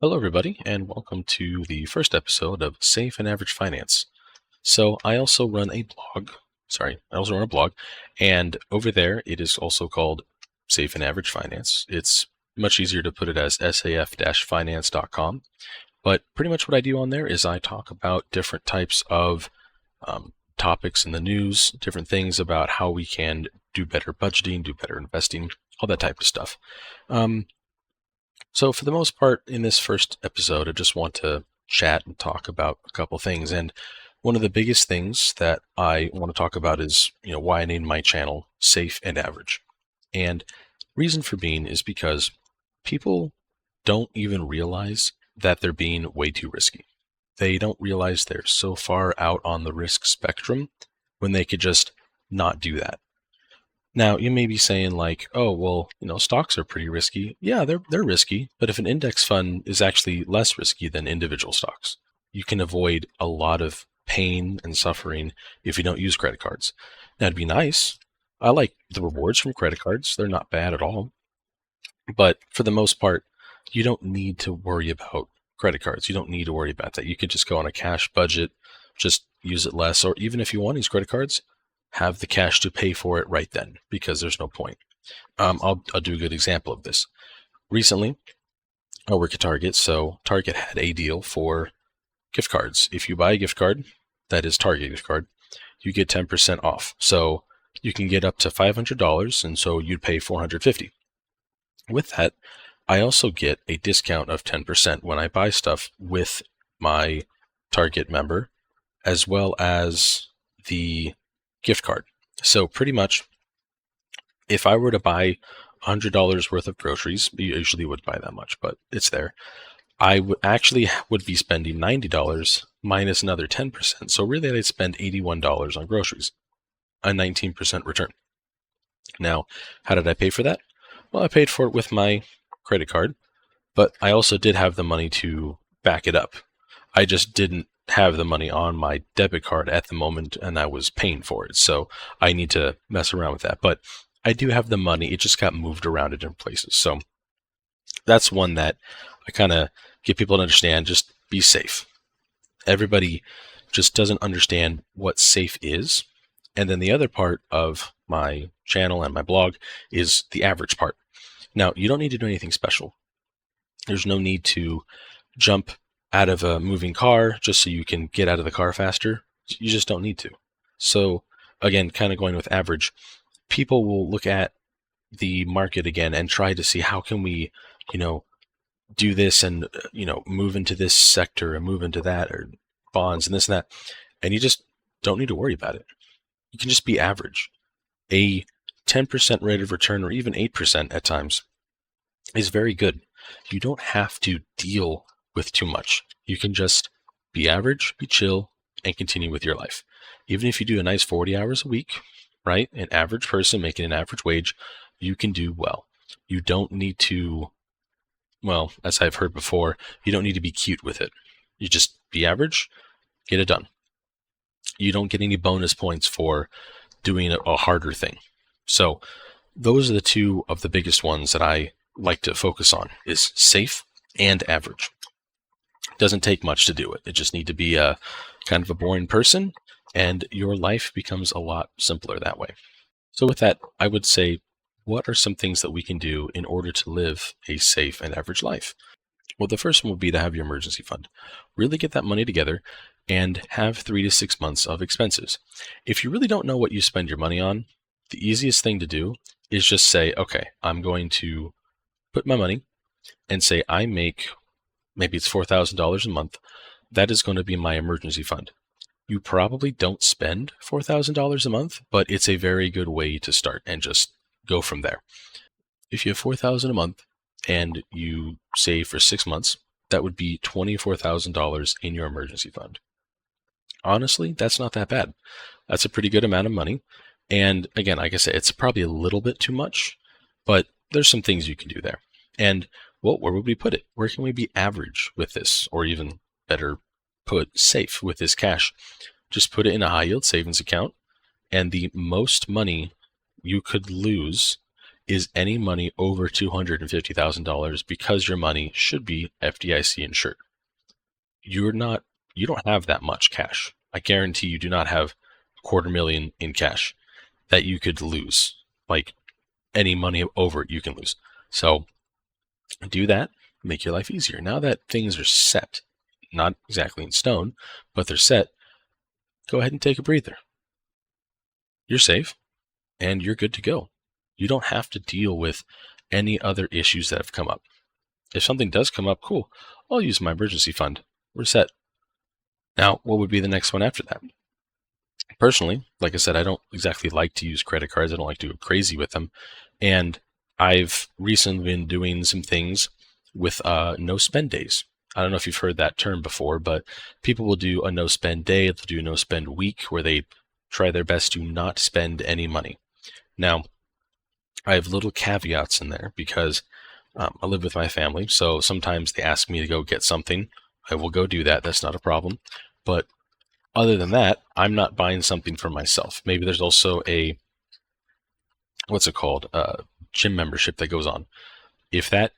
Hello, everybody, and welcome to the first episode of Safe and Average Finance. So, I also run a blog. And over there, it is also called Safe and Average Finance. It's much easier to put it as saf-finance.com. But pretty much what I do on there is I talk about different types of topics in the news, different things about how we can do better budgeting, do better investing, all that type of stuff. So for the most part, in this first episode, I just want to chat and talk about a couple things. And one of the biggest things that I want to talk about is, why I named my channel Safe and Average. And reason for being is because people don't even realize that they're being way too risky. They don't realize they're so far out on the risk spectrum when they could just not do that. Now, you may be saying like, oh, well, stocks are pretty risky. Yeah, they're risky, but if an index fund is actually less risky than individual stocks, you can avoid a lot of pain and suffering if you don't use credit cards. Now, it'd be nice. I like the rewards from credit cards. They're not bad at all. But for the most part, you don't need to worry about credit cards. You don't need to worry about that. You could just go on a cash budget, just use it less, or even if you want to use credit cards, have the cash to pay for it right then, because there's no point. I'll do a good example of this. Recently, I work at Target, so Target had a deal for gift cards. If you buy a gift card, that is Target gift card, you get 10% off. So you can get up to $500, and so you'd pay $450. With that, I also get a discount of 10% when I buy stuff with my Target member, as well as the gift card. So pretty much, if I were to buy $100 worth of groceries, you usually would buy that much, but it's there. I would be spending $90 minus another 10%. So really, I'd spend $81 on groceries, a 19% return. Now, how did I pay for that? Well, I paid for it with my credit card, but I also did have the money to back it up. I just didn't have the money on my debit card at the moment, and I was paying for it. So I need to mess around with that. But I do have the money. It just got moved around in different places. So that's one that I kind of get people to understand. Just be safe. Everybody just doesn't understand what safe is. And then the other part of my channel and my blog is the average part. Now, you don't need to do anything special. There's no need to jump out of a moving car just so you can get out of the car faster. You just don't need to. So again, kind of going with average, people will look at the market again and try to see how can we, do this and, move into this sector and move into that, or bonds and this and that. And you just don't need to worry about it. You can just be average. A 10% rate of return, or even 8% at times, is very good. You don't have to deal with too much. You can just be average, be chill, and continue with your life. Even if you do a nice 40 hours a week, right? An average person making an average wage, you can do well. You don't need to, well, as I've heard before, you don't need to be cute with it. You just be average, get it done. You don't get any bonus points for doing a harder thing. So those are the two of the biggest ones that I like to focus on, is safe and average. It doesn't take much to do it. It just need to be a kind of a boring person, and your life becomes a lot simpler that way. So with that, I would say, what are some things that we can do in order to live a safe and average life? Well, the first one would be to have your emergency fund. Really get that money together and have 3 to 6 months of expenses. If you really don't know what you spend your money on, the easiest thing to do is just say, okay, I'm going to put my money and say I make, maybe it's $4,000 a month. That is going to be my emergency fund. You probably don't spend $4,000 a month, but it's a very good way to start and just go from there. If you have $4,000 a month and you save for 6 months, that would be $24,000 in your emergency fund. Honestly, that's not that bad. That's a pretty good amount of money. And again, like I said, it's probably a little bit too much, but there's some things you can do there. And well, where would we put it? Where can we be average with this, or even better put, safe with this cash? Just put it in a high yield savings account, and the most money you could lose is any money over $250,000 because your money should be FDIC insured. You don't have that much cash. I guarantee you do not have $250,000 in cash that you could lose. Like any money over it, you can lose. So do that, make your life easier. Now that things are set, not exactly in stone, but they're set, go ahead and take a breather. You're safe and you're good to go. You don't have to deal with any other issues that have come up. If something does come up, cool, I'll use my emergency fund. We're set. Now, what would be the next one after that? Personally, like I said, I don't exactly like to use credit cards. I don't like to go crazy with them. And I've recently been doing some things with no spend days. I don't know if you've heard that term before, but people will do a no spend day, they'll do a no spend week where they try their best to not spend any money. Now, I have little caveats in there because I live with my family, so sometimes they ask me to go get something. I will go do that. That's not a problem. But other than that, I'm not buying something for myself. Maybe there's also a, what's it called, gym membership that goes on. If that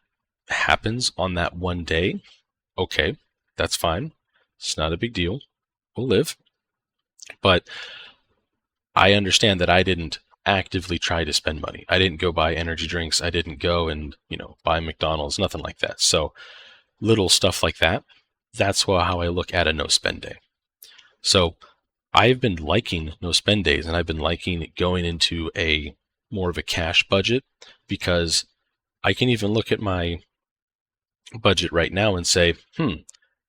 happens on that one day, okay, that's fine. It's not a big deal. We'll live. But I understand that I didn't actively try to spend money. I didn't go buy energy drinks. I didn't go and, buy McDonald's, nothing like that. So little stuff like that, that's how I look at a no spend day. So I've been liking no spend days, and I've been liking going into a more of a cash budget because I can even look at my budget right now and say,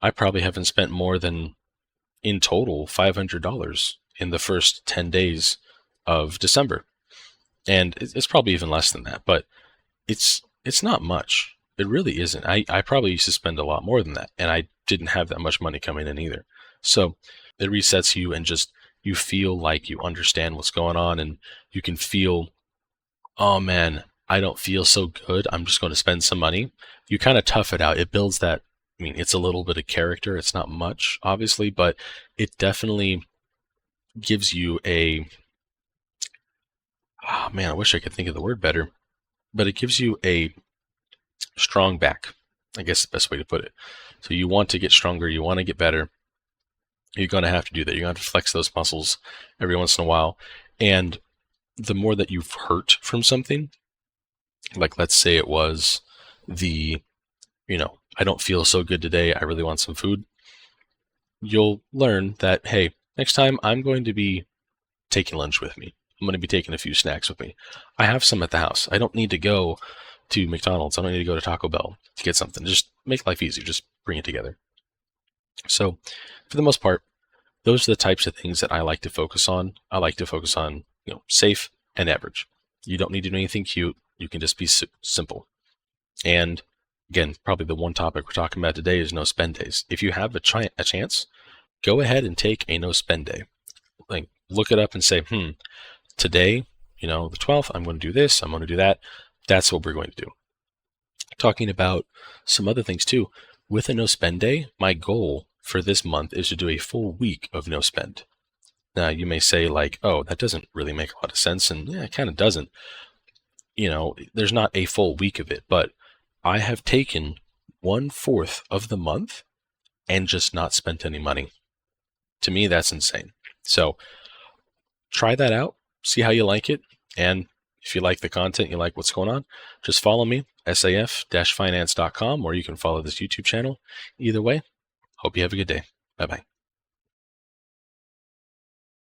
I probably haven't spent more than in total $500 in the first 10 days of December. And it's probably even less than that, but it's not much. It really isn't. I probably used to spend a lot more than that, and I didn't have that much money coming in either. So it resets you, and just you feel like you understand what's going on, and you can feel, oh man, I don't feel so good. I'm just going to spend some money. You kind of tough it out. It builds that. I mean, it's a little bit of character. It's not much, obviously, but it definitely gives you a, oh man, I wish I could think of the word better, but it gives you a strong back, I guess the best way to put it. So you want to get stronger, you want to get better, you're going to have to do that. You're going to have to flex those muscles every once in a while. And the more that you've hurt from something, like let's say it was the, I don't feel so good today, I really want some food, you'll learn that, hey, next time I'm going to be taking lunch with me. I'm going to be taking a few snacks with me. I have some at the house. I don't need to go to McDonald's. I don't need to go to Taco Bell to get something. Just make life easier. Just bring it together. So for the most part, those are the types of things that I like to focus on. I like to focus on, safe and average. You don't need to do anything cute. You can just be simple. And again, probably the one topic we're talking about today is no spend days. If you have a chance, go ahead and take a no spend day. Like look it up and say, today, the 12th, I'm going to do this, I'm going to do that. That's what we're going to do. Talking about some other things too. With a no spend day, my goal for this month is to do a full week of no spend. Now you may say like, oh, that doesn't really make a lot of sense. And yeah, it kind of doesn't. There's not a full week of it, but I have taken 1/4 of the month and just not spent any money. To me, that's insane. So try that out, see how you like it. And if you like the content, you like what's going on, just follow me, saf-finance.com, or you can follow this YouTube channel. Either way, hope you have a good day. Bye-bye.